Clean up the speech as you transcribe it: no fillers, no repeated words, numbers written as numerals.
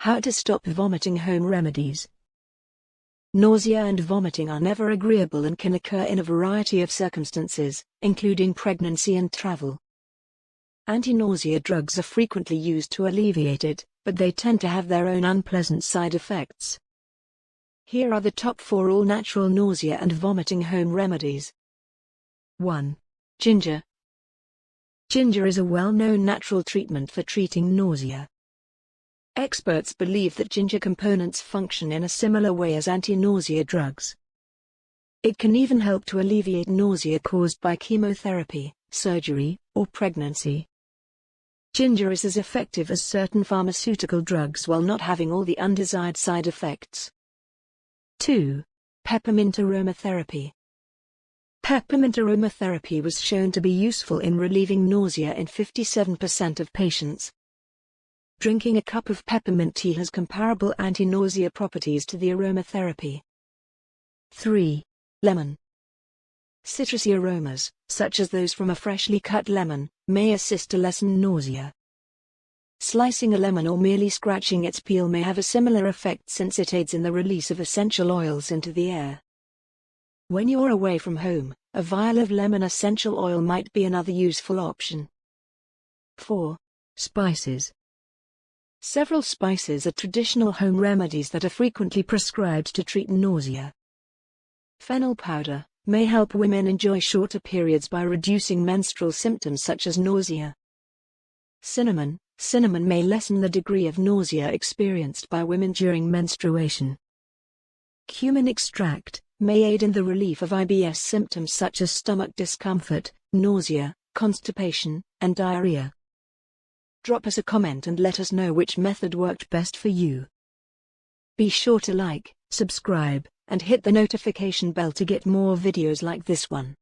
How to stop vomiting. Home remedies. Nausea and vomiting are never agreeable and can occur in a variety of circumstances, including pregnancy and travel. Anti-nausea drugs are frequently used to alleviate it, but they tend to have their own unpleasant side effects. Here are the top 4 all-natural nausea and vomiting home remedies. 1. Ginger. Ginger is a well-known natural treatment for treating nausea. Experts believe that ginger components function in a similar way as anti-nausea drugs. It can even help to alleviate nausea caused by chemotherapy, surgery, or pregnancy. Ginger is as effective as certain pharmaceutical drugs while not having all the undesired side effects. 2. Peppermint aromatherapy. Peppermint aromatherapy was shown to be useful in relieving nausea in 57% of patients. Drinking a cup of peppermint tea has comparable anti-nausea properties to the aromatherapy. 3. Lemon. Citrusy aromas, such as those from a freshly cut lemon, may assist to lessen nausea. Slicing a lemon or merely scratching its peel may have a similar effect since it aids in the release of essential oils into the air. When you're away from home, a vial of lemon essential oil might be another useful option. 4. Spices. Several spices are traditional home remedies that are frequently prescribed to treat nausea. Fennel powder may help women enjoy shorter periods by reducing menstrual symptoms such as nausea. Cinnamon may lessen the degree of nausea experienced by women during menstruation. Cumin extract may aid in the relief of IBS symptoms such as stomach discomfort, nausea, constipation, and diarrhea. Drop us a comment and let us know which method worked best for you. Be sure to like, subscribe, and hit the notification bell to get more videos like this one.